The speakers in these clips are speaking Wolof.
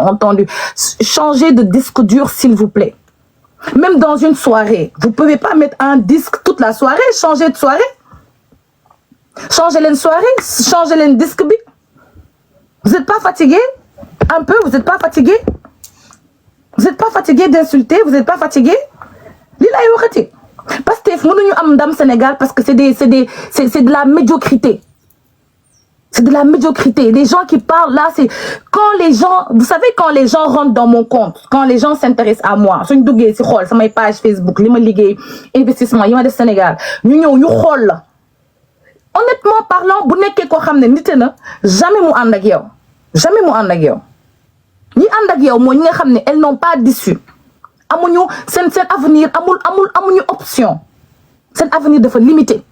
entendu. Changez de disque dur, s'il vous plaît. Même dans une soirée, vous ne pouvez pas mettre un disque toute la soirée, changer de soirée. Changez une soirée, changez une disque. Vous n'êtes pas fatigué? Un peu, vous n'êtes pas fatigué? Vous n'êtes pas fatigué d'insulter? Vous n'êtes pas fatigué? Lila yorati. Parce que nous avons dame Sénégal parce que c'est de la médiocrité. C'est de la médiocrité. Les gens qui parlent là, c'est quand les gens, vous savez, quand les gens rentrent dans mon compte, quand les gens s'intéressent à moi, sur une dougue, c'est sur ma page Facebook, les ligue investissement, il y a des Sénégal, nous honnêtement parlant, bu nekkee ko xamné nité na jamais mu and ak yow. Jamais mu and ak yow. Ñi and ak yow mo ñi nga xamné elles n'ont pas d'issue. Amuñu sen avenir amuñu option. Sen avenir dafa limité.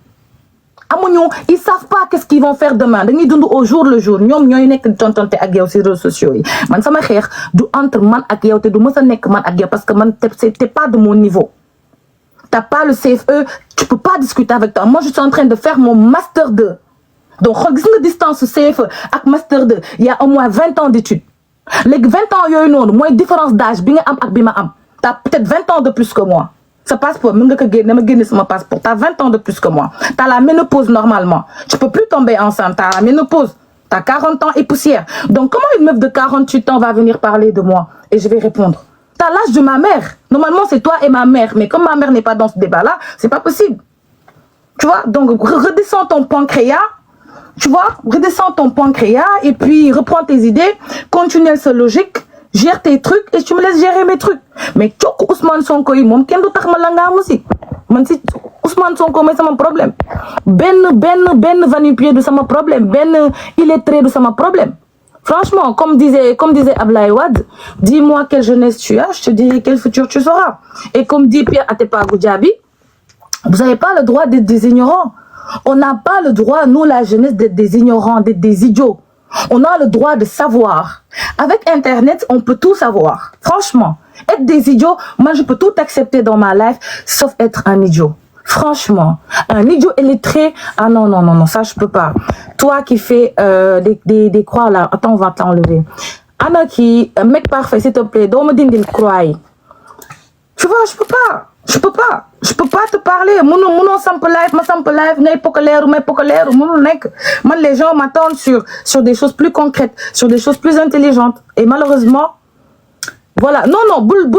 Ils savent pas qu'est-ce qu'ils vont faire demain. Dañuy dund au jour le jour. Ñom ñoy nek di tontonté ak yow ci réseaux sociaux yi. Man sama xex du entre man ak yow té du mësa nek man ak yow parce que man t'es pas de mon niveau. T'as pas le CFE, tu peux pas discuter avec toi. Moi je suis en train de faire mon master 2. Donc gis nga distance CFE ak master 2, il y a au moins 20 ans d'études. Les 20 ans yoy non, moy différence d'âge bi nga am ak bima am. T'as peut-être 20 ans de plus que moi. Ça passeport, passeport. T'as 20 ans de plus que moi. T'as la ménopause normalement. Tu peux plus tomber enceinte. T'as la ménopause. T'as 40 ans et poussière. Donc comment une meuf de 48 ans va venir parler de moi? Et je vais répondre. T'as l'âge de ma mère. Normalement c'est toi et ma mère. Mais comme ma mère n'est pas dans ce débat-là, c'est pas possible. Tu vois? Donc redescends ton pancréas. Tu vois? Redescends ton pancréas et puis reprends tes idées. Continue ce logique. Gère tes trucs et tu me laisses gérer mes trucs. Mais Tchok Ousmane Sonko yi mom ken du tax ma langam aussi. Man si Ousmane Sonko mais c'est mon problème. Ben vanu-pied de sama problème. Ben illettré de sama problème. Franchement, comme disait Ablaye Wade, dis-moi quelle jeunesse tu as, je te dirai quel futur tu seras. Et comme dit Pierre Atepa Goudiaby, vous n'avez pas le droit d'être des ignorants. On n'a pas le droit, nous la jeunesse, d'être des ignorants, d'être des idiots. On a le droit de savoir. Avec Internet, on peut tout savoir. Franchement, être des idiots, moi je peux tout accepter dans ma life, sauf être un idiot. Franchement, un idiot illettré, ah non, ça je peux pas. Toi qui fais des croix là, attends, on va t'enlever. Anna qui, mec parfait, s'il te plaît, donne-moi des croix. Tu vois, je peux pas te parler. Mon sample live, n'est pas clair, les gens m'attendent sur des choses plus concrètes, sur des choses plus intelligentes. Et malheureusement, voilà. Non, boule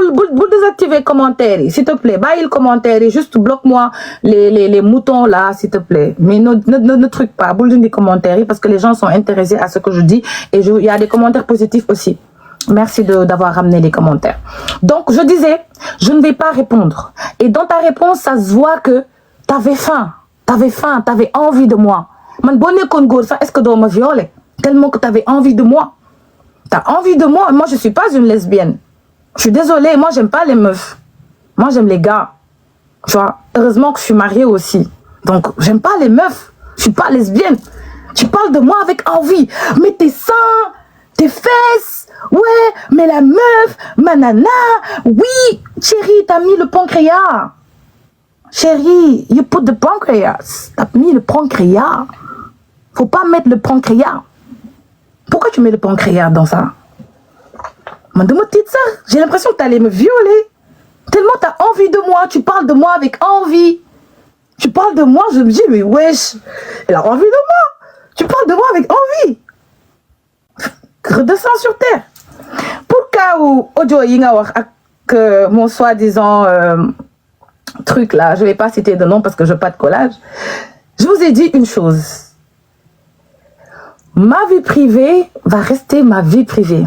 désactiver les commentaires, s'il te plaît. Bah, le commentaire, juste bloque-moi les moutons là, s'il te plaît. Mais ne truc pas, boule des commentaires, parce que les gens sont intéressés à ce que je dis. Et il y a des commentaires positifs aussi. Merci d'avoir ramené les commentaires. Donc, je disais, je ne vais pas répondre. Et dans ta réponse, ça se voit que t'avais faim, t'avais envie de moi. Man, bonne Congo, ça, est-ce que tu me violer? Tellement que t'avais envie de moi. T'as envie de moi. Moi, je suis pas une lesbienne. Je suis désolée, moi, j'aime pas les meufs. Moi, j'aime les gars. Tu vois, heureusement que je suis mariée aussi. Donc, j'aime pas les meufs. Je suis pas lesbienne. Tu parles de moi avec envie. Mais tes seins, tes fesses. Ouais, mais la meuf, manana, oui, chérie, t'as mis le pancréas. Chérie, you put the pancreas. T'as mis le pancréas. Faut pas mettre le pancréas. Pourquoi tu mets le pancréas dans ça? J'ai l'impression que t'allais me violer. Tellement t'as envie de moi, tu parles de moi avec envie. Tu parles de moi, je me dis, mais wesh, elle a envie de moi. Tu parles de moi avec envie. Redescends sur terre. Pour cas où audio que mon soi-disant truc là, je vais pas citer de nom parce que je veux pas de collage. Je vous ai dit une chose. Ma vie privée va rester ma vie privée.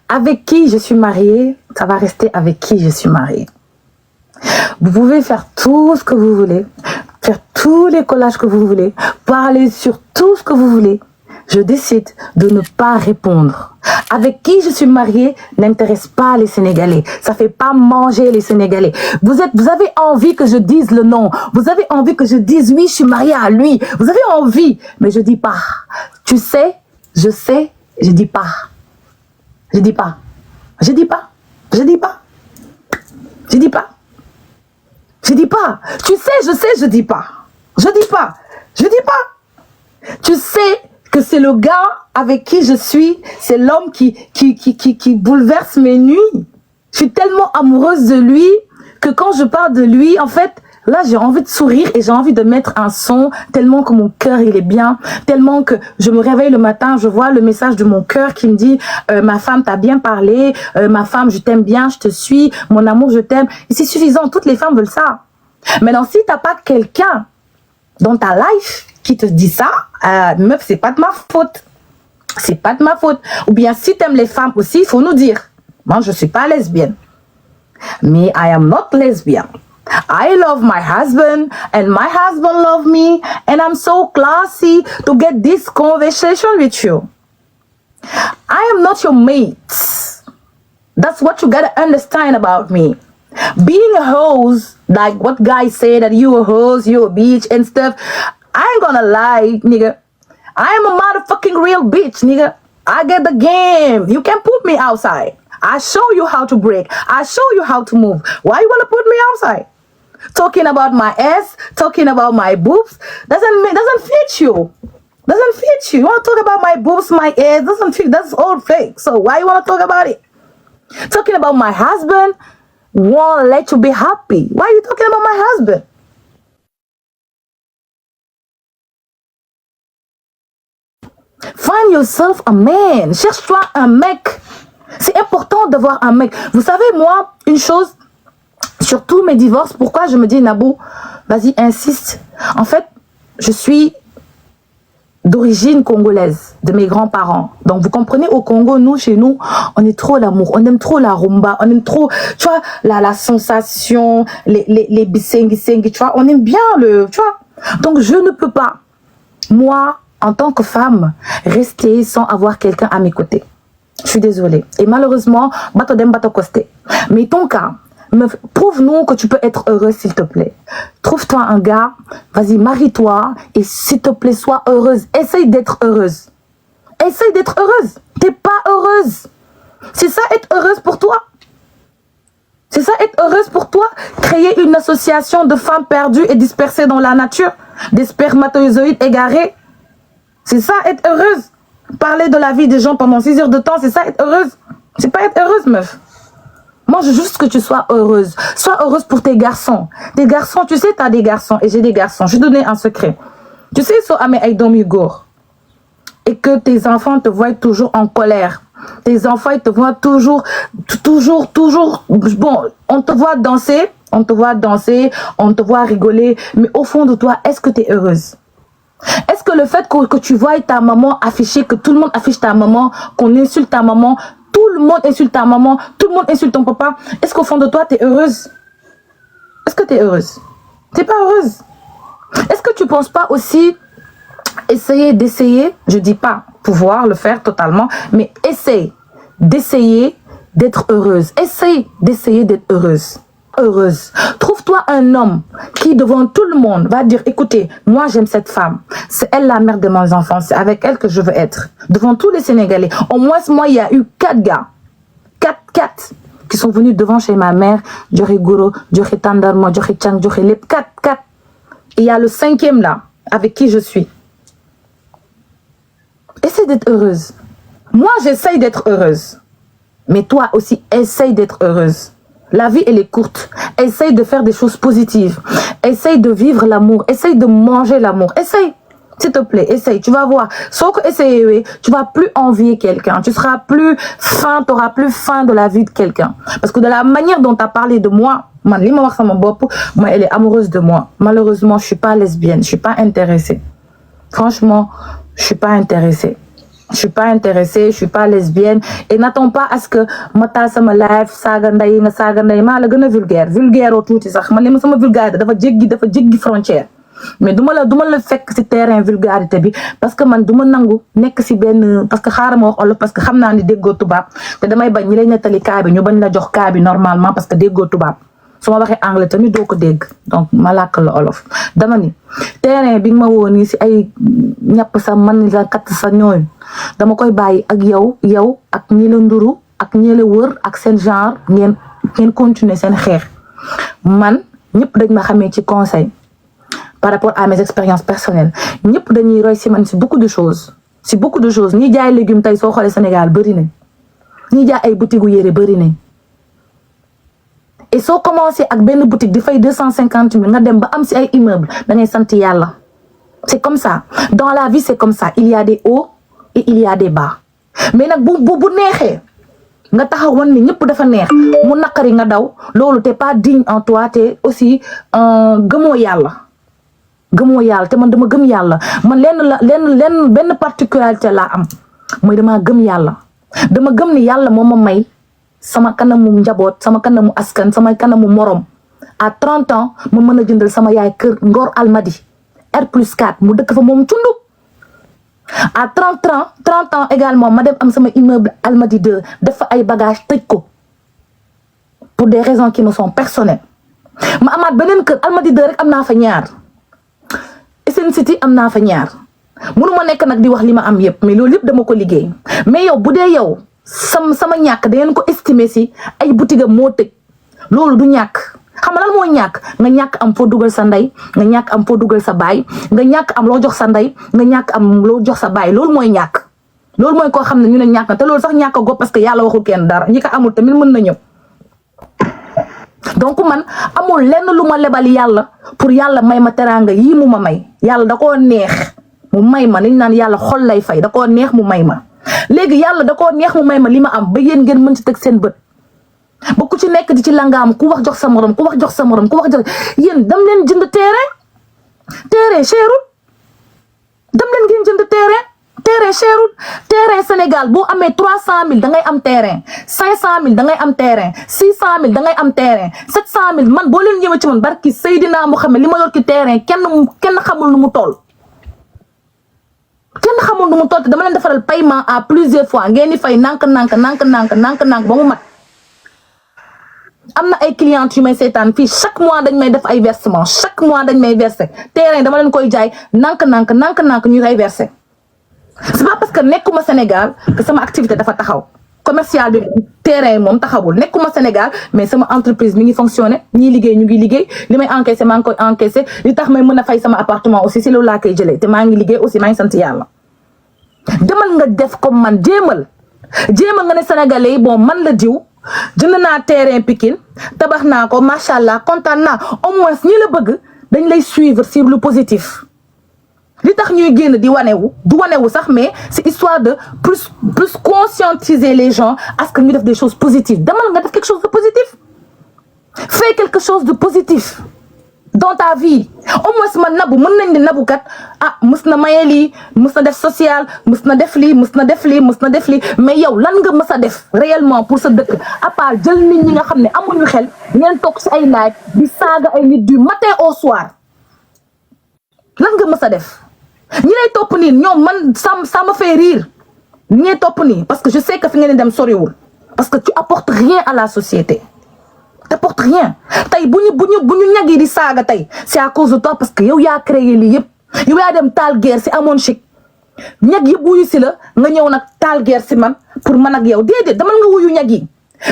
Avec qui je suis mariée, ça va rester avec qui je suis mariée. Vous pouvez faire tout ce que vous voulez, faire tous les collages que vous voulez, parler sur tout ce que vous voulez. Je décide de ne pas répondre. Avec qui je suis mariée n'intéresse pas les Sénégalais. Ça fait pas manger les Sénégalais. Vous avez envie que je dise le nom. Vous avez envie que je dise oui, je suis mariée à lui. Vous avez envie, mais je dis pas. Tu sais, je sais, je dis pas. Je dis pas. Je dis pas. Je dis pas. Je dis pas. Je dis pas. Tu sais, je dis pas. Je dis pas. Je dis pas. Tu sais que c'est le gars avec qui je suis, c'est l'homme qui bouleverse mes nuits. Je suis tellement amoureuse de lui que quand je parle de lui, en fait, là, j'ai envie de sourire et j'ai envie de mettre un son tellement que mon cœur, il est bien, tellement que je me réveille le matin, je vois le message de mon cœur qui me dit ma femme, t'as bien parlé, ma femme, je t'aime bien, je te suis, mon amour, je t'aime. Et c'est suffisant, toutes les femmes veulent ça. Maintenant, si t'as pas quelqu'un dans ta life qui te dit ça, meuf, c'est pas de ma faute. C'est pas de ma faute. Ou bien, si t'aimes les femmes aussi, il faut nous dire. Moi, je suis pas lesbienne. Mais I am not lesbian. I love my husband and my husband love me and I'm so classy to get this conversation with you. I am not your mate. That's what you gotta understand about me. Being a hose, like what guys say that you a hose, you a bitch and stuff, I ain't gonna lie, nigga. I am a motherfucking real bitch, nigga. I get the game. You can put me outside. I show you how to break. I show you how to move. Why you wanna put me outside? Talking about my ass, talking about my boobs, doesn't fit you. Doesn't fit you. You wanna talk about my boobs, my ass, doesn't fit. That's all fake. So why you wanna talk about it? Talking about my husband won't let you be happy. Why are you talking about my husband? Find yourself a man. Cherche-toi un mec. C'est important d'avoir un mec. Vous savez, moi, une chose, sur tous mes divorces, pourquoi je me dis, Nabou, vas-y, insiste. En fait, je suis d'origine congolaise, de mes grands-parents. Donc, vous comprenez, au Congo, nous, chez nous, on est trop l'amour. On aime trop la rumba. On aime trop, tu vois, la sensation, les bisengi, tu vois. On aime bien tu vois. Donc, je ne peux pas, moi, en tant que femme, rester sans avoir quelqu'un à mes côtés. Je suis désolée. Et malheureusement, bateau dem, bateau costé. Mais ton cas, prouve-nous que tu peux être heureuse, s'il te plaît. Trouve-toi un gars, vas-y, marie-toi et s'il te plaît, sois heureuse. Essaye d'être heureuse. Essaye d'être heureuse. T'es pas heureuse. C'est ça être heureuse pour toi. C'est ça être heureuse pour toi. Créer une association de femmes perdues et dispersées dans la nature, des spermatozoïdes égarés. C'est ça être heureuse. Parler de la vie des gens pendant 6 heures de temps, c'est ça être heureuse. C'est pas être heureuse, meuf. Moi, je veux juste que tu sois heureuse. Sois heureuse pour tes garçons. Tes garçons, tu sais, tu as des garçons et j'ai des garçons. Je vais te donner un secret. Tu sais, so ame ay doom yu góor et que tes enfants te voient toujours en colère. Tes enfants, ils te voient toujours. Bon, on te voit danser, on te voit rigoler. Mais au fond de toi, est-ce que tu es heureuse? Est-ce que le fait que tu vois ta maman afficher, que tout le monde affiche ta maman, qu'on insulte ta maman, tout le monde insulte ta maman, tout le monde insulte ton papa, est-ce qu'au fond de toi, tu es heureuse? Est-ce que tu es heureuse? Tu n'es pas heureuse. Est-ce que tu ne penses pas aussi d'essayer, je ne dis pas pouvoir le faire totalement, mais essaye d'essayer d'être heureuse. Essaye d'essayer d'être heureuse. Heureuse. Trouve-toi un homme qui, devant tout le monde, va dire, écoutez, moi j'aime cette femme. C'est elle la mère de mes enfants. C'est avec elle que je veux être. Devant tous les Sénégalais. Au moins, moi, il y a eu 4 gars. 4 qui sont venus devant chez ma mère. Djori Gouro, Djori Tandarmo, Djori Chang, Djori Lep. 4. Et il y a le 5e là, avec qui je suis. Essaye d'être heureuse. Moi, j'essaye d'être heureuse. Mais toi aussi, essaye d'être heureuse. La vie, elle est courte. Essaye de faire des choses positives. Essaye de vivre l'amour. Essaye de manger l'amour. Essaye. S'il te plaît, essaye. Tu vas voir. Sauf que essayer, tu vas plus envier quelqu'un. Tu seras plus faim, tu auras plus faim de la vie de quelqu'un. Parce que de la manière dont tu as parlé de moi, moi, elle est amoureuse de moi. Malheureusement, je suis pas lesbienne. Je suis pas intéressée. Franchement, je suis pas intéressée. Je suis pas intéressée, je suis pas lesbienne et n'attends pas à ce que ma taal sama live saaga nday maa la gën a vulgaire au tuuti sax man li ma sama vulgarité dafa jéggi frontière mais duma la fekk ci terrain vulgarité bi parce que man duma nangu nekk ci benn parce que xaaral ma wax olof parce que xam naa ni déggoo tubaab te damay bañ ñi lay nettali kaa bi ñu bañ la jox kaa bi normalement parce que déggoo tubaab su ma waxee anglais tamit doo ko dégg donc ma làkk la olof dama ni terrain bi ma woo nii si ay ñàpp sa man la kat sa ñooyu dama koy bàyyi ak yow ak ñi la nduru ak ñi la wër ak seen genre ngeen continuer seen xeex man ñëpp dañ ma xamee ci conseil par rapport à mes expériences personnelles ñëpp dañuy roy si man si beaucoup de choses si beaucoup de choses ñi jaay légumes tey soo xoolee Sénégal bëri nañ ñi jaay ay boutique yére bëri nañ et soo commencé ak benn boutique di fay 250 000 nga dem ba am si ay immeuble da ngay sant yàlla. C'est comme ça dans la vie, c'est comme ça, il y a des hauts et il y a des bas mais nag bu neexee nga taxaw wan ni ñëpp dafa neex mu naqari nga daw loolu t'es pas digne en toi, te aussi gëmoo yàlla te man dama gëm yàlla man lenn benn particularité laa am mooy dama gëm yàlla dama gëm ni yàlla moo ma may sama kanamu njaboot sama kanamu askan sama kanamu morom à 30 ans ma mën a jëndal sama yaay kër Ngor Almadi R+4 mu dëkk fa moom cundu à 30 ans également ma dem am sama immeuble Almadi 2 def fa ay bagages tëj ko pour des raisons qui me sont personnelles ma amaat beneen kër Almadi 2 rek am naa fa ñaar SN City am naa fa ñaar mënu ma nekk nag di wax li ma am yëpp mais loolu yëpp dama ko liggéey mais yow bu dee yow sama ñàkk da ngeen ko estimer si ay boutique moo tëj loolu du ñàkk. xam nga lan mooy ñàkk nga ñàkk am foo dugal sa ndey nga ñàkk am foo dugal sa baay nga ñàkk am loo jox sa ndey nga ñàkk am loo jox sa baay loolu mooy ñàkk loolu mooy koo xam ne ñu ne ñàkk na te loolu sax ñàkk go parce que yàlla waxul kenn dara ñi ko amul tamit mën na ñëw donc man amul lenn lu ma lebal yàlla pour yàlla may ma teraanga yii mu ma may yàlla da koo neex mu may ma liñ naan yàlla xol lay fay da koo neex mu may ma léegi yàlla da koo neex mu may ma li ma am ba yéen ngeen mën ci teg seen bët ba ku ci nekk di ci langaam ku wax jox sa morom ku wax jox sa morom ku wax jox yéen dem leen jënd terrain cherul dem leen ngeen jënd terrain cherul terrain Sénégal boo amee 300 000 da ngay am terrain 500 000 da ngay am terrain 600 000 da ngay am terrain 700 000 man boo leen ñëwee ci man barki Seydina Muhammad li ma yor ci terrain kenn xamul nu mu toll. kenn xamul nu mu toll te dama leen defaral paiement à plusieurs fois ngeen di fay nank ba mu mat. am na ay clientes yu may seetaan fii chaque mois dañ may def ay versement chaque mois dañ may verser terrain dama leen koy jaay nank ñu koy verser c'est pas parce que nekkuma Sénégal que sama activité dafa taxaw commercial bi terrain moom taxawul nekkuma Sénégal mais sama entreprise mi ngi fonctionner ñii liggéey ñu ngi liggéey li may encaisser maa ngi koy encaisser li tax may mën a fay sama appartement aussi si loolu laa koy jëlee te maa ngi liggéey aussi maa ngi sant yàlla demal nga def comme man jéemal nga ne sénégalais yi bon man la diw jënd naa terrain Pikine tabax naa ko macha allah kontaan naa au moins ñi la bëgg dañ lay suivre sur le positif li tax ñuy génn di wanewu du wanewu sax mais c'est histoire de plus conscientiser les gens à ce que ñu def des choses positives demal nga def quelque chose de positif fais quelque chose de positif dans ta vie au moins man nabu mën nañ di nabu kat mës na maye lii mës na def social mës na def lii mais yow lan nga mës a def réellement pour sa dëkk à part jël nit ñi nga xam ne amuñu xel ngeen toog si ay live di saaga ay nit du matin au soir lan nga mës a def ñi lay topp nii ñoom man ça me fait rire ñi ngay topp nii parce que je sais que fi ngeen dem soriwul parce que tu apportes rien à la société. t'apporte rien tey bu ñu ñag yi di saaga tey c'est à cause de toi parce que yow yaa créé lii yëpp yow yaa dem taal guerre si amoon chic ñag yëpp wuyu si la nga ñëw nag taal guerre si man pour man ak yow déedéet damal nga wuyu ñag yi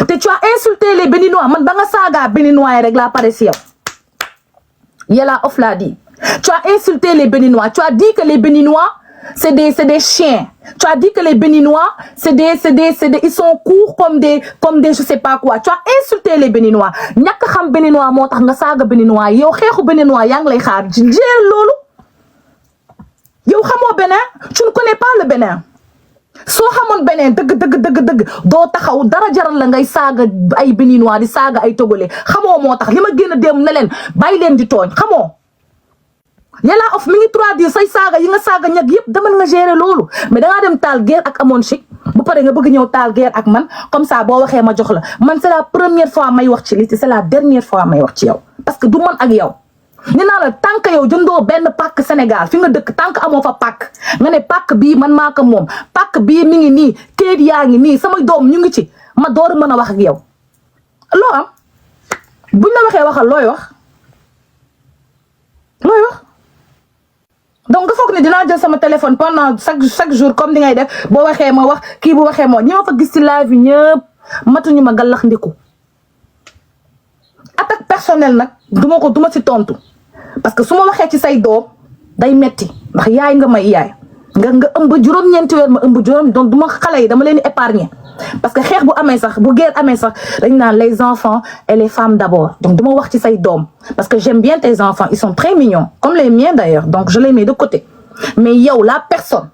te tu as insulté les Béninois man ba nga saaga Béninois yi rek laa pare si yow yàlla of laa di tu as insulté les Béninois tu as dit que les Béninois c'est des chiens. Tu as dit que les Béninois, ils sont courts comme des je sais pas quoi. Tu as insulté les Béninois. ñàkk xam Béninois moo tax nga saaga Béninois yow xeexu Béninois yaa ngi lay xaar jël loolu. yow xamoo Bénin tu ne connais pas le Bénin soo xamoon Bénin dëgg doo taxaw dara jaral la ngay saaga ay Béninois di saaga ay Togolais xamoo moo tax li ma génn dem ne leen bàyyi leen di tooñ xamoo. yàlla of mi ngi traduire say saaga yi nga saaga ñag yëpp demal nga gérer loolu mais dangaa dem taal guerre ak amoon chic bu pare nga bëgg ñëw taal guerre ak man comme ça boo waxee ma jox la man c'est la première fois may wax ci lii c'est la dernière fois may wax ci yow parce que du man ak yow nee naa la tant que yow jëndoo benn pàkk Sénégal fi nga dëkk tant que amoo fa pàkk nga ne pàkk bii man maa ko moom pàkk bii mi ngi nii kayit yaa ngi nii sama doom ñu ngi ci ma door mën a wax ak yow loo am buñ la waxee waxal looy wax donc nga foog ne dinaa jël sama téléphone pendant chaque jour comme ni ngay def boo waxee ma wax kii bu waxee moo ñi ma fa gis ci live yi ñëpp matuñu ma gàllax ndiku attaque personnelle nag duma ci tontu parce que su ma waxee ci say doom day metti ndax yaay nga may yaay nga ëmb juróom-ñeenti weer ma ëmb juróom donc duma xale yi dama leen épargner parce que xeex bu amee sax bu guerre amee sax dañ naan les enfants et les femmes d'abord donc duma wax ci say doom parce que j'aime bien tes enfants ils sont très mignons comme les miens d'ailleurs donc je les mets de côté mais yow la personne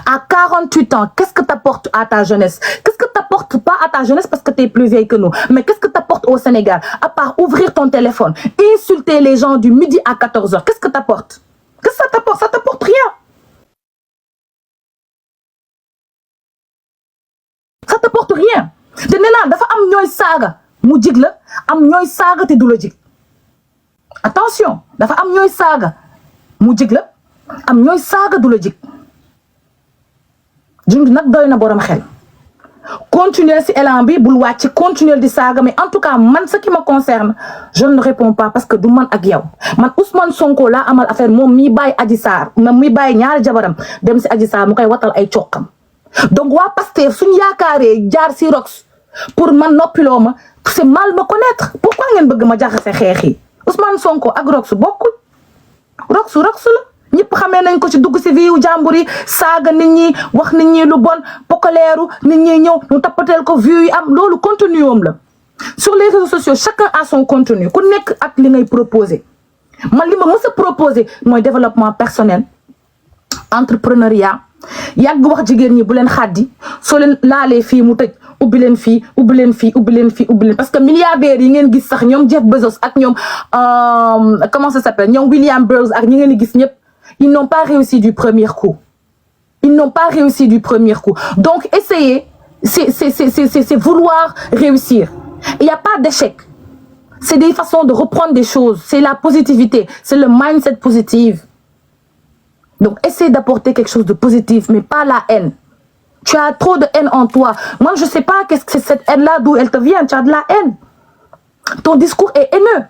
à 48 ans qu'est-ce que t'apportes à ta jeunesse qu'est-ce que t'apportes pas à ta jeunesse parce que t'es plus vieille que nous mais qu'est-ce que t'apportes au Sénégal à part ouvrir ton téléphone insulter les gens du midi à 14h qu'est-ce que t'apportes qu'est-ce que ça t'apporte? Ça t'apporte rien. Ça t'apporte rien. te nee naa dafa am ñooy saaga mu jig la am ñooy saaga te du la jig attention dafa am ñooy saaga mu jig la am ñooy saaga du la jig junj nag doy na borom xel continuer si élan bi bul wàcc continuer di saaga mais en tout cas man ce qui me concerne je ne réponds pas parce que du man ak yow man Ousmane Sonko laa amal affaire moom mi bàyyi Adji Sarr moom mi bàyyi ñaari jabaram dem si Adji Sarr mu koy watal ay coqam donc waa Pastef suñu yaakaaree jaar si Rox pour man noppiloo ma c'est mal me connaître pourquoi ngeen bëgg ma jaxase xeex yi Ousmane Sonko ak Rox bokkul Rox la ñëpp xamee nañ ko ci dugg si viu jàmbur yi saaga nit ñi wax nit ñi lu bon pokaleeru nit ñi ñëw ñu tappateel ko view yi am loolu contenu am la sur les réseaux sociaux chacun a son contenu ku nekk ak li ngay proposer man li ma mës a proposer mooy développement personnel entrepreneuriat yàgg wax jigéen ñi bu leen xaddi soo leen laalee fii mu tëj ubbi leen fii parce que milliardaires yi ngeen gis sax ñoom Jeff Bezos ak ñoom comment ça s'appelle ñoom William Burroughs ak ñi ngeen di gis ñëpp ils n'ont pas réussi du premier coup donc essayer c'est vouloir réussir il n'y a pas d'échec c'est des façons de reprendre des choses c'est la positivité c'est le mindset positif donc essaie d'apporter quelque chose de positif mais pas la haine tu as trop de haine en toi moi je sais pas qu'est-ce que c'est cette haine-là d'où elle te vient tu as de la haine ton discours est haineux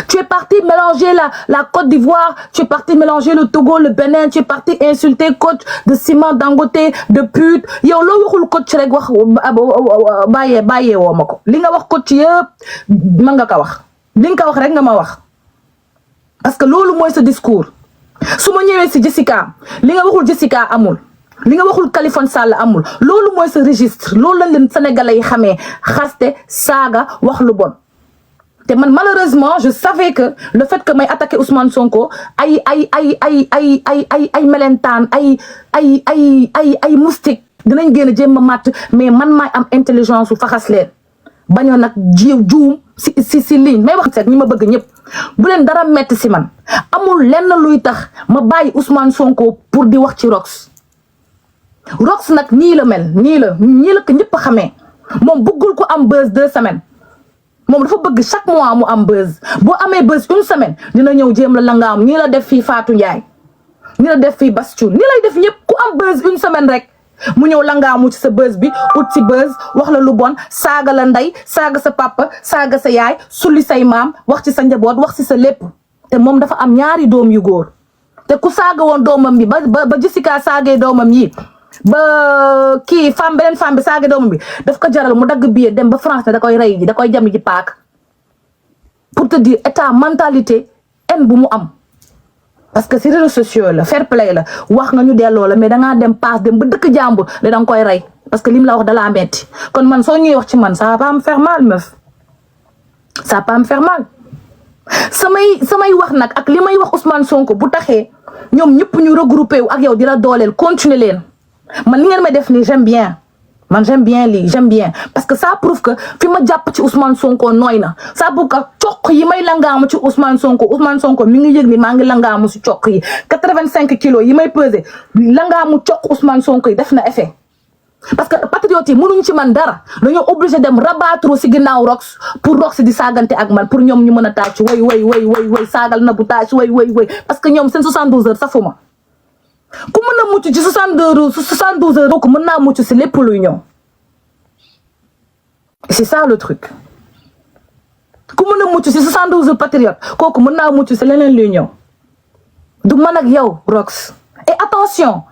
tu es parti mélanger la Côte d'Ivoire tu es parti mélanger le Togo le Bénin tu es parti insulter coach de Ciment Dangote de pute yow loo waxul coach rek wax bàyyee woo ma ko li nga wax coach yëpp mën nga ko wax li nga ko wax rek nga ma wax parce que loolu mooy sa discours su ma ñëwee si Jessica li nga waxul Jessica amul li nga waxul Kaliphone Sall amul loolu mooy sa registre loolu lañ leen sénégalais yi xamee xaste saaga wax lu bon te man malheureusement je savais que le fait que may attaquer Ousmane Sonko ay melentaan ay moustique dinañ génn jéem a màtt mais man maay am intelligence su faxas leen bañoon nag juum si ligne may wax seet ñi ma bëgg ñëpp bu leen dara metti si man amul lenn luy tax ma bàyyi Ousmane Sonko pour di wax ci Rox nag nii la mel nii la ko ñëpp xamee moom bëggul ko am buzz 2 semaines moom dafa bëgg chaque mois mu am buzz boo amee buzz 1 semaine dina ñëw jéem la langaam nii la def fii Fatou Ndiaye nii la def fii Bastoun nii lay def ñëpp ku am buzz 1 semaine rek mu ñëw langaamu ci sa buzz bi ut ci buzz wax la lu bon saaga la ndey saaga sa papa saaga sa yaay sulli say maam wax ci sa njaboot wax ci sa lépp te moom dafa am ñaari doom yu góor te ku saaga woon doomam bi ba Jessica saagee doomam yi ba kii beneen femme bi saaga doomam bi daf ko jaral mu dagg billet dem ba France ne da koy rey ji da koy jami ji paak pour te dire état mentalité en bu mu am parce que si réseaux sociaux la fair play la wax nga ñu delloo la mais dangaa dem paas dem ba dëkk jàmbur da nga koy rey parce que lim la wax dalaa metti kon man soo ñuy wax ci man ça va pas me faire mal meuf ça va pas me faire mal samay wax nag ak li may wax Ousmane Sonko bu taxee ñoom ñëpp ñu regroupé wu ak yow di la dooleel continuer leen man li ngeen may def nii j'aime bien parce que ça prouve que fi ma jàpp ci Ousmane Sonko nooy na ça prouve que coq yi may langaamu ci Ousmane Sonko mi ngi yëg ni maa ngi langaamu si coq yi 85 kilos yi may peser langaamu coq Ousmane Sonko yi def na effet parce que patriotes yi mënuñ ci man dara dañoo obligé dem rabattre si ginnaaw Rox pour Rox di saagante ak man pour ñoom ñu mën a tàcc way saagal na bu tàcc way parce que ñoom seen 72 heures safuma ku mën a mucc ci 72 heures donc mën naa mucc si lépp luy ñëw c'est ça le truc ku mën a mucc si 72 heures patriote kooku mën naa mucc si leneen luy ñëw du man ak yow Rox et attention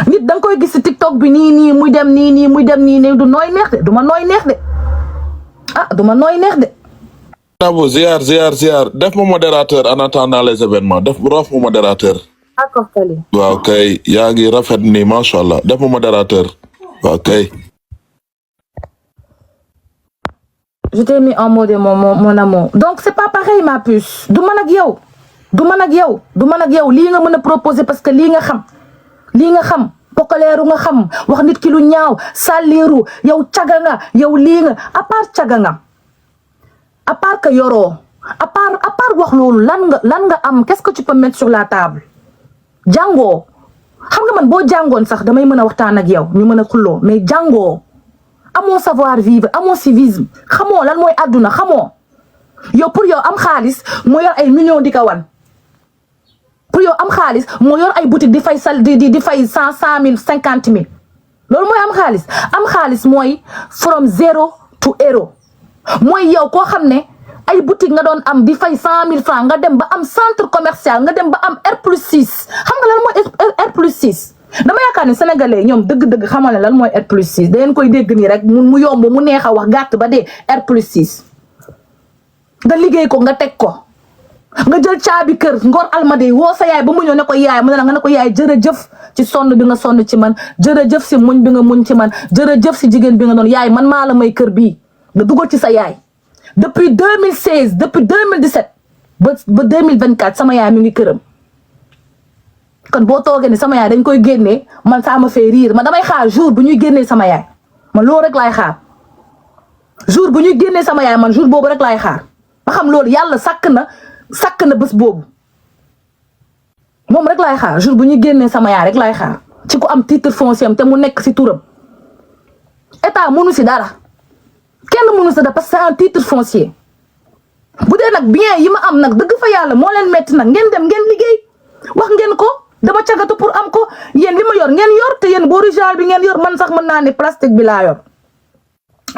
nit da nga koy gis si TikTok bi nii muy dem nii du nooy neex de du ma nooy neex de Nabou ziar def ma modérateur en attendant les événements def roof ma modérateur d'accord Kali. waaw kay yaa ngi rafet ni macha allah def ma modérateur waaw kay. Je t'ai mis en mode mon amour donc c'est pas pareil ma puce du man ak yow du man ak yow lii nga mën a proposer parce que lii nga xam pokaleeru nga xam wax nit ki lu ñaaw sàlliiru yow caga nga yow lii nga à part caga nga à part que yoroo à part wax loolu lan nga am qu'est-ce que tu peux mettre sur la table jàngoo xam nga man boo jàngoon sax damay mën a waxtaan ak yow ñu mën a xulloo mais jàngoo amoo savoir vivre amoo civisme xamoo lan mooy àdduna xamoo yow pour yow am xaalis moo yor ay millions di ko wan pour yow am xaalis moo yor ay boutique di fay di fay 100 000 50 000 loolu mooy am xaalis mooy from zero to hero mooy yow koo xam ne ay boutique nga doon am di fay 100 000 francs nga dem ba am centre commercial nga dem ba am R+6 xam nga lan mooy R+6 dama yaakaar ne sénégalais ñoom dëgg-dëgg xamal ne lan mooy R+6 da ngeen koy dégg nii rek mu yomb mu neex a wax gàtt ba dee R+6 nga liggéey ko nga teg ko nga jël caabi kër Ngor Almadi woo sa yaay ba mu ñëw ne ko yaay mu ne la nga ne ko yaay jërëjëf ci sonn bi nga sonn ci man jërëjëf si muñ bi nga muñ ci man jërëjëf si jigéen bi nga doon yaay man maa la may kër bii nga dugal ci sa yaay depuis 2016 depuis 2017 ba 2024 sama yaay mi ngi këram. kon boo toogee ni sama yaay dañ koy génnee man ça me fait rire man damay xaar jour bu ñuy génnee sama yaay man loolu rek laay xaar jour bu ñuy génnee sama yaay man jour boobu rek laay xaar ba xam loolu yàlla sàkk na bés boobu moom rek laay xaar jour bu ñuy génnee sama yaay rek laay xaar ci ku am titre foncier am te mu nekk si turam état mënu si dara kenn mënu si dara parce que c'est un titre foncier bu dee nag bien yi ma am nag dëgg fa yàlla moo leen metti nag ngeen dem ngeen liggéey wax ngeen ko dama cagatu pour am ko yéen li ma yor ngeen yor te yéen original bi ngeen yor man sax mën naa ne plastique bi laa yor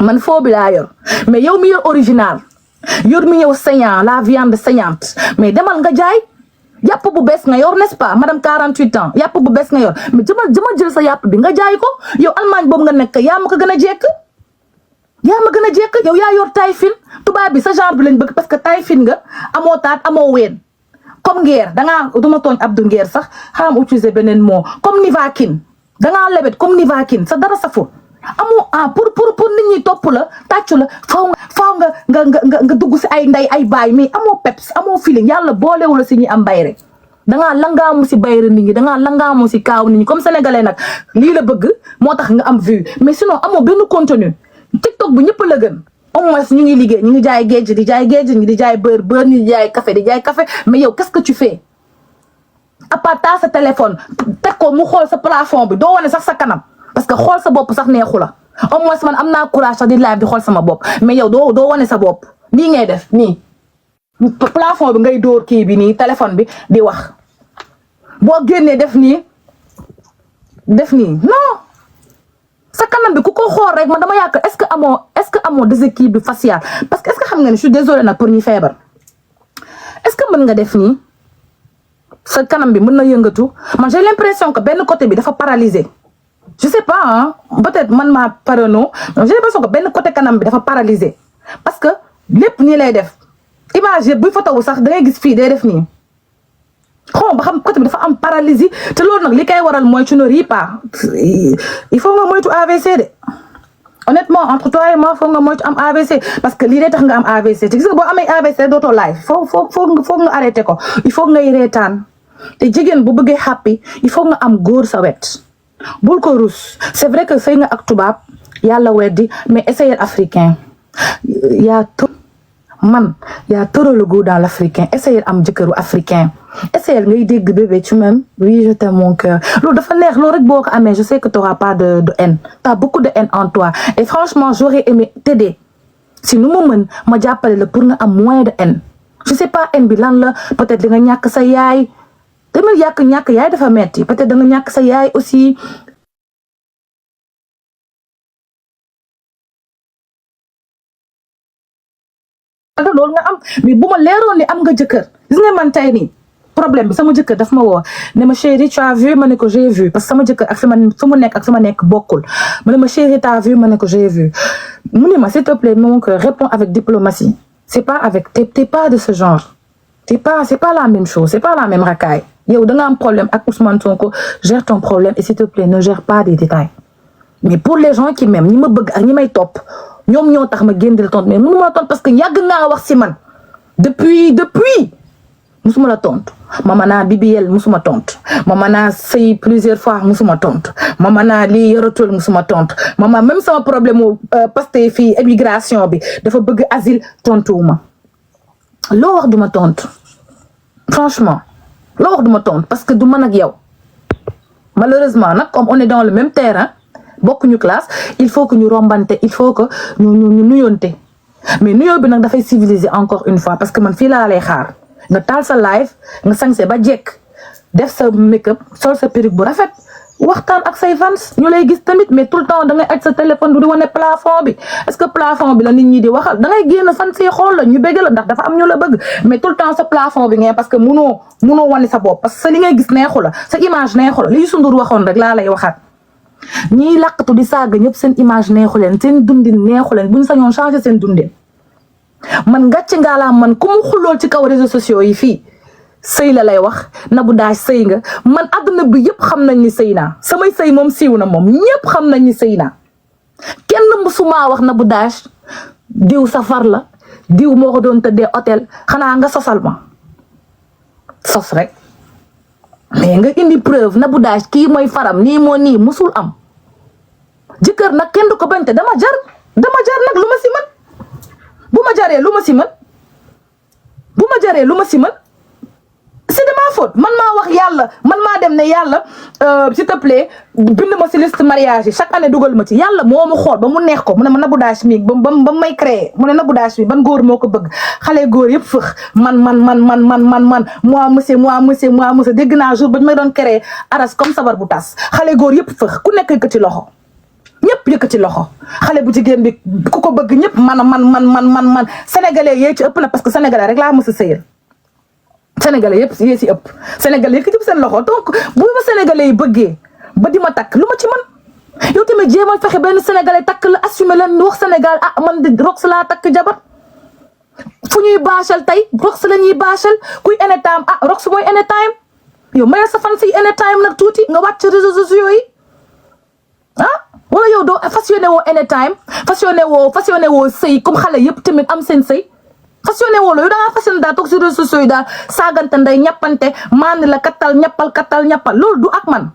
man faux bi laa yor mais yow mi yor original yor mi yow saignant la viande saignante mais demal nga jaay yàpp bu bees nga yor n'est-ce pas madame 48 ans yàpp bu bees nga yor mais jëma jël sa yàpp bi nga jaay ko yow Allemagne boobu nga nekk yaa ma ko gën a jekk yow yaa yor taille fine tubaab bi sa genre bi lañ bëgg parce que taille fine nga amoo taat amoo ween comme ngeer dangaa duma tooñ Abdou ngeer sax xaram utiliser beneen mot comme Nivaquine dangaa lebet comme Nivaquine sa dara saful amoo pour nit ñi topp la tàccu la faaw nga dugg si ay nday ay baay mais amoo peps amoo feeling yàlla boolewula si ñi am bayre dangaa langaamu si bayre nit ñi dangaa langaamu si kaaw nit ñi comme sénégalais nag lii la bëgg moo tax nga am vue mais sinon amoo benn contenu TikTok bu ñëpp la gën au moins ñu ngi liggéey ñu ngi jaay géej di jaay beurre ñu di jaay café mais yow qu'est-ce que tu fais à part ta sa téléphone teg ko mu xool sa plafond bi doo wane sax sa kanam parce que xool sa bopp sax neexu la au moins man am naa courage sax di live di xool sama bopp mais yow doo wane sa bopp nii ngay def nii plafond bi ngay dóor kii bi nii téléphone bi di wax boo génnee def nii non sa kanam bi ku ko xool rek man dama yaakaar est-ce que amoo déséquilibre facial parce que est-ce que xam nga ni je suis désolée nag pour ñi feebar est-ce que mën nga def nii sa kanam bi mën na yëngatu man j'ai l'impression que benn côté bi dafa paralysé je sais pas hein peut-être man maa parano j'ai l'impression que benn côté kanam bi dafa paralysé parce que lépp nii lay def image buy photo wu sax da ngay gis fii day def nii xaw ba xam côté bi dafa am paralysie te loolu nag li koy waral mooy tu ne ris pas il faut nga moytu AVC de honnêtement entre toi et moi foog nga moytu am AVC parce que lii day tax nga am AVC te gis nga boo amee AVC dootoo live foog nga arrêté ko il faut ngay reetaan te jigéen bu bëggee happy il faut nga am góor sa wet bul ko rus c'est vrai que sëy nga ak tubaab yàlla weddi mais essayer africain yaa trop le goût dans l'africain essayer am jëkkëru africain essayer ngay dégg bébé tu m'aimes oui je t'aime mon cœur loolu dafa neex loolu rek boo ko amee je sais que t'auras pas de haine t'as beaucoup de haine en toi et franchement j'aurais aimé t'aider si nu ma mën ma jàppale la pour nga am moins de haine je sais pas haine bi lan la peut-être da nga ñàkk sa yaay tamit ñàkk yaay dafa metti peut-être da nga ñàkk sa yaay aussi loolu nga am mais bu ma leeroon ni am nga jëkkër gis nga man tey nii problème bi sama jëkkër daf ma woo ne ma chérie tu as vu ma ne ko j'ai vu parce que sama jëkkër ak fi mu nekk ak fi ma nekk bokkul ma ne ma chérie t'as vu ma ne ko j'ai vu mu ne ma s'il te plaît mon cœur réponds avec diplomatie c'est pas avec t'es pas de ce genre c'est pas la même chose c'est pas la même racaille yow da nga am problème ak Ousmane Sonko gère ton problème et s'il te plaît ne gère pas des détails mais pour les gens qui m'aiment ñi ma bëgg ak ñi may topp ñoom ñoo tax ma génn di la tontu mais mënu ma la tontu parce que yàgg ngaa wax si man depuis musuma la tontu mama naa BBL musuma tontu mama naa sëy plusieurs fois musuma tontu mama naa lii yoratul musuma tontu mama même sama problème mu Pastef fii immigration bi dafa bëgg asile tontuwuma loo wax duma tontu franchement loo wax duma tontu parce que du man ak yow malheureusement nag comme on est dans le même terrain bokkuñu classe il faut que ñu rombante il faut que ñu nuyonte mais nuyoo bi nag dafay civiliser encore une fois parce que man fii laa lay xaar nga taal sa live nga sañse ba jekk def sa make-up sol sa perruque bu rafet waxtaan ak say fans ñu lay gis tamit mais tout le temps da ngay aj sa téléphone du di wane plafond bi est-ce que plafond bi la nit ñi di waxal da ngay génn fans yi xool la ñu bëgg la ndax dafa am ñu la bëgg mais tout le temps sa plafond bi ngay parce que munoo wane sa bopp parce que sa li ngay gis neexu la sa image neexu la li Youssou Ndour waxoon rek laa lay waxaat ñiy làqatu di saaga ñëpp seen image neexu leen seen dundin neexu leen bu ñu sañoon changer seen dundin man gàcce ngaa man ku mu xullool ci kaw réseaux sociaux yi fii sëy la lay wax Nabou Dash sëy nga man àdduna bi yëpp xam nañ ni sëy naa samay sëy moom siiw na moom ñëpp xam nañ ni sëy naa kenn mësumaa wax Nabou Dash diw safar la diw moo ko doon tëddee hôtel xanaa nga sosal ma sos rek mais nga indi preuve Nabou Dash kii mooy faram nii moo nii musul am jëkkër nag kenn du ko bañte dama jar nag lu ma si mën bu ma jaree lu ma si mën c'est de ma faute man maa wax yàlla man maa dem ne yàlla s'il te plaît bind ma si liste mariage yi chaque année dugal ma ci yàlla moo ma xool ba mu neex ko mu ne ma Nabou Dash mi ba may créé mu ne Nabou Dash mi ban góor moo ko bëgg xale góor yëpp fëx man moi monsieur dégg naa jour ba ñu may doon créé aras comme sabar bu tas xale góor yëpp fëx ku nekk yëkkati loxo ñëpp yëkkati loxo xale bu jigéen bi ku ko bëgg ñëpp man sénégalais yee ci ëpp na parce que sénégalais rek laa mës a sëyal sénégalais yëpp yee si ëpp sénégalais yëkkati seen loxo donc bu ma sénégalais yi bëggee ba di ma takk lu ma ci man yow tamit jéemal fexe benn sénégalais takk la assumé leen wax Sénégal man di Rox laa takk jabar fu ñuy baachal tey Rox la ñuy baachal kuy anytime Rox mooy anytime yow mayal sa fan si anytime nag tuuti nga wàcc réseaux sociaux yi wala yow doo façonné woo anytime façonné woo sëy comme xale yëpp tamit am seen sëy façonné woo la yow da ngaa façonné daal toog si réseaux sociaux yi daal saagante nday ñappante maani la kattal ñappal loolu du ak man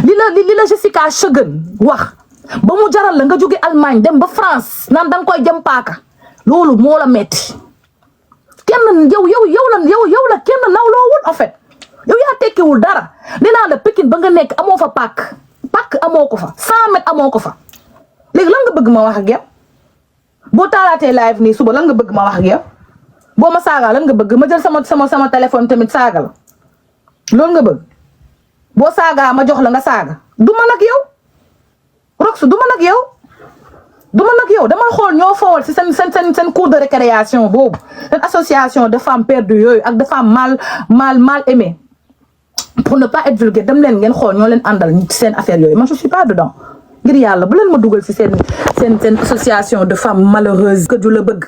li la Jessica Cheguen wax ba mu jaral la nga jóge Allemagne dem ba France naan danga koy jëm paaka loolu moo la metti kenn yow la kenn nawloowul en fait yow yaa tekkiwul dara nee naa la Pikine ba nga nekk amoo fa pàkk amoo ko fa 100 mètres amoo ko fa léegi lan nga bëgg ma wax ak yow boo taalaatee live nii suba lan nga bëgg ma wax ak yow boo ma saaga lan nga bëgg ma jël sama téléphone tamit saaga la loolu nga bëgg boo saagaa ma jox la nga saaga du man ak yow Rox du man ak yow dama xool ñoo fowal si seen cours de récréation boobu seen association de femmes perdues yooyu ak de femmes mal aimées pour ne pas être vulgaire dem leen ngeen xool ñoo leen àndal ci seen affaire yooyu man je suis pas dedans ngir yàlla bu leen ma dugal ci seen association de femmes malheureuses que du la bëgg